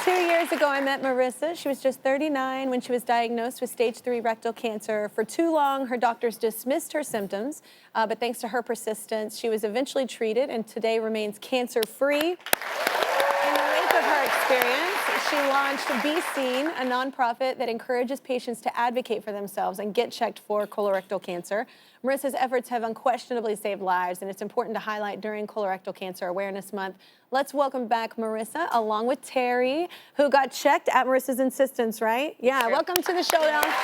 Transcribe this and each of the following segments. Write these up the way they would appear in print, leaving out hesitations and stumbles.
2 years ago, I met Marisa. She was just 39 when she was diagnosed with stage 3 rectal cancer. For too long, her doctors dismissed her symptoms, but thanks to her persistence, she was eventually treated and today remains cancer-free. In the wake of her experience, she launched Be Seen, a nonprofit that encourages patients to advocate for themselves and get checked for colorectal cancer. Marisa's efforts have unquestionably saved lives, and it's important to highlight during Colorectal Cancer Awareness Month. Let's welcome back Marisa, along with Teri, who got checked at Marisa's insistence, right? Yeah, Sure. Welcome to the showdown. Thank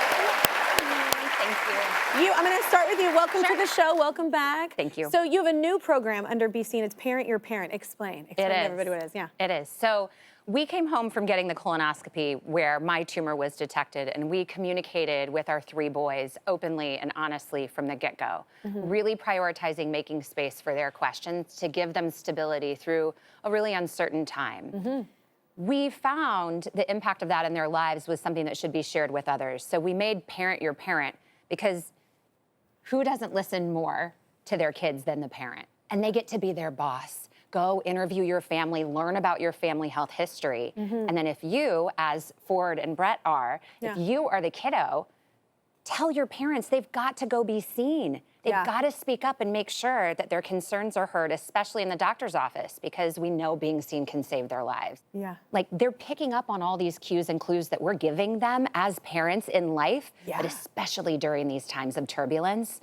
you. I'm going to start with you. Welcome to the show. Welcome back. Thank you. So you have a new program under Be Seen. It's Parent Your Parent. Explain to everybody what it is. Yeah. It is. So we came home from getting the colonoscopy where my tumor was detected, and we communicated with our 3 boys openly and honestly from the get-go, really prioritizing making space for their questions to give them stability through a really uncertain time. We found the impact of that in their lives was something that should be shared with others. So we made Parent Your Parent, because who doesn't listen more to their kids than the parent? And they get to be their boss. Go interview your family, learn about your family health history. And then if you, as Ford and Brett are, if you are the kiddo, tell your parents they've got to go be seen. They've got to speak up and make sure that their concerns are heard, especially in the doctor's office, because we know being seen can save their lives. Yeah. Like, they're picking up on all these cues and clues that we're giving them as parents in life, but especially during these times of turbulence.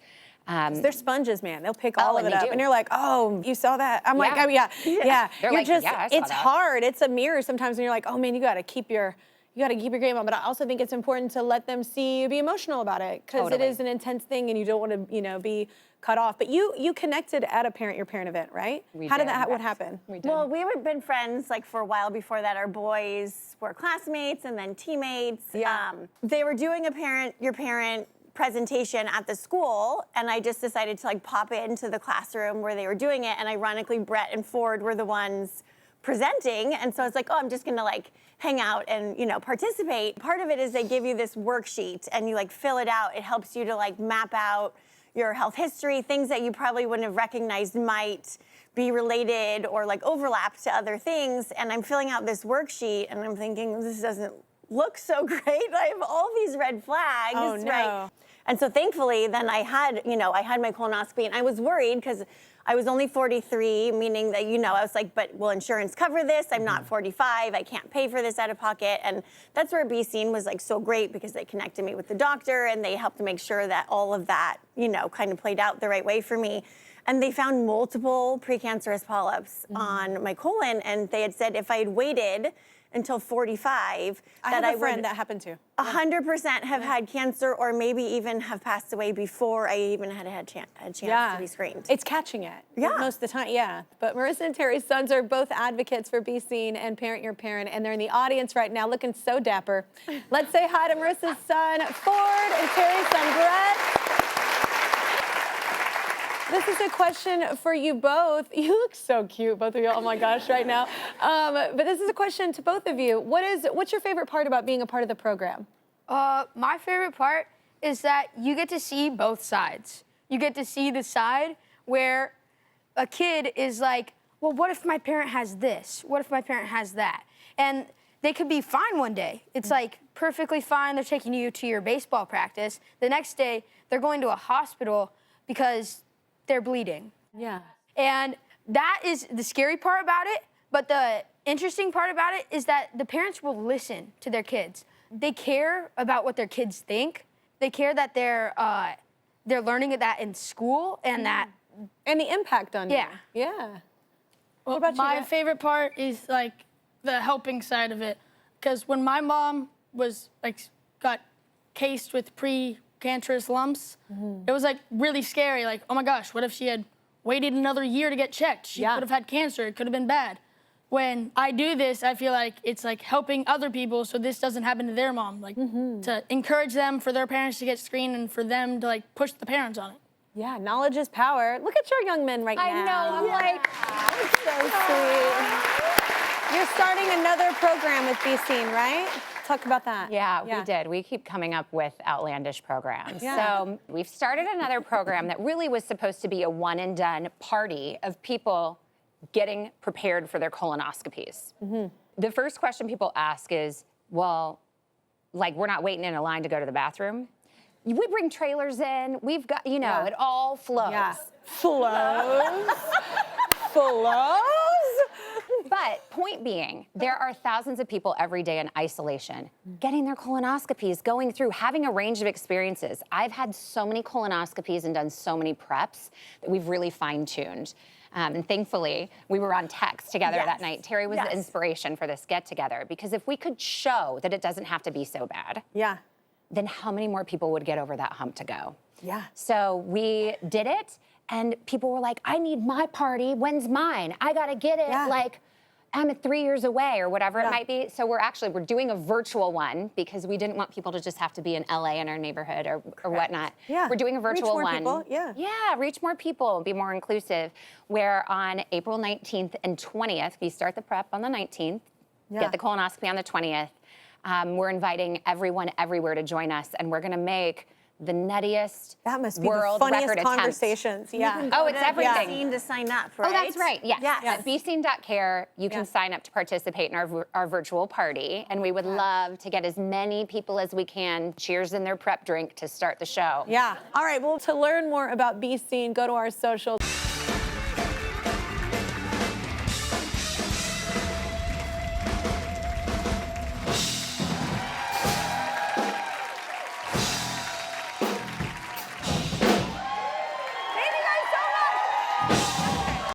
They're sponges, man. They'll pick all of it up. do. And you're like, oh, you saw that? I'm like, oh, yeah. They're You're like, just, yeah, I saw it's that. hard. It's a mirror sometimes when you're like, oh, man, you got to keep your game on. But I also think it's important to let them see you be emotional about it, because it is an intense thing and you don't want to, be cut off. But you connected at a Parent Your Parent event, right? How did that what happened? We did. Well, we had been friends like for a while before that. Our boys were classmates and then teammates. Yeah. They were doing a Parent Your Parent presentation at the school, and I just decided to like pop into the classroom where they were doing it, and ironically Brett and Ford were the ones presenting, and so I was like, oh, I'm just gonna like hang out and participate. Part of it is they give you this worksheet and you like fill it out. It helps you to like map out your health history, things that you probably wouldn't have recognized might be related or like overlap to other things. And I'm filling out this worksheet and I'm thinking, this doesn't look so great. I have all these red flags, oh, no. right? And so thankfully then I had my colonoscopy, and I was worried because I was only 43, meaning that, I was like, but will insurance cover this? I'm not 45, I can't pay for this out of pocket. And that's where Be Seen was like so great, because they connected me with the doctor and they helped to make sure that all of that, kind of played out the right way for me. And they found multiple precancerous polyps on my colon, and they had said if I had waited until 45, I have a friend that happened to. 100% have had cancer, or maybe even have passed away before I even had a chance to be screened. It's catching it. Most of the time, But Marisa and Teri's sons are both advocates for Be Seen and Parent Your Parent, and they're in the audience right now looking so dapper. Let's say hi to Marisa's son, Ford, and Teri's son, Brett. This is a question for you both. You look so cute, both of you. Oh my gosh, right now. But this is a question to both of you. What's your favorite part about being a part of the program? My favorite part is that you get to see both sides. You get to see the side where a kid is like, well, what if my parent has this? What if my parent has that? And they could be fine one day. It's like perfectly fine. They're taking you to your baseball practice. The next day, they're going to a hospital because they're bleeding. Yeah. And that is the scary part about it, but the interesting part about it is that the parents will listen to their kids. They care about what their kids think. They care that they're learning that in school, and that and the impact on you. Yeah. Well, what about my you? favorite part is like the helping side of it, because when my mom was got cased with precancerous lumps, it was like really scary. Like, oh my gosh, what if she had waited another year to get checked? She could have had cancer. It could have been bad. When I do this, I feel like it's like helping other people so this doesn't happen to their mom. Like to encourage them for their parents to get screened and for them to like push the parents on it. Yeah, knowledge is power. Look at your young men right now. I know, I'm like, that's so sweet. You're starting another program with Be Seen, right? Talk about that. Yeah, we did. We keep coming up with outlandish programs. Yeah. So we've started another program that really was supposed to be a one and done party of people getting prepared for their colonoscopies. The first question people ask is, well, like we're not waiting in a line to go to the bathroom. We bring trailers in. We've got, you know, it all flows. Yeah. Flows. Flows. But point being, there are thousands of people every day in isolation getting their colonoscopies, going through, having a range of experiences. I've had so many colonoscopies and done so many preps that we've really fine-tuned. And thankfully, we were on text together that night. Teri was the inspiration for this get-together, because if we could show that it doesn't have to be so bad, then how many more people would get over that hump to go? Yeah. So we did it, and people were like, I need my party. When's mine? I gotta get it. Like, I'm 3 years away or whatever it might be. So we're doing a virtual one because we didn't want people to just have to be in LA in our neighborhood or whatnot. Yeah. We're doing a virtual Reach more one. people, yeah. Yeah, reach more people, be more inclusive. Where on April 19th and 20th, we start the prep on the 19th, get the colonoscopy on the 20th. We're inviting everyone everywhere to join us, and we're gonna make the nuttiest That must be world the funniest record conversations. Yeah. Oh, it's everything. Scene to sign up, right? Oh, that's right. Yes. Yes. At bscene.care, you can sign up to participate in our virtual party, and we would love to get as many people as we can cheers in their prep drink to start the show. Yeah. All right. Well, to learn more about Be Seen, go to our socials.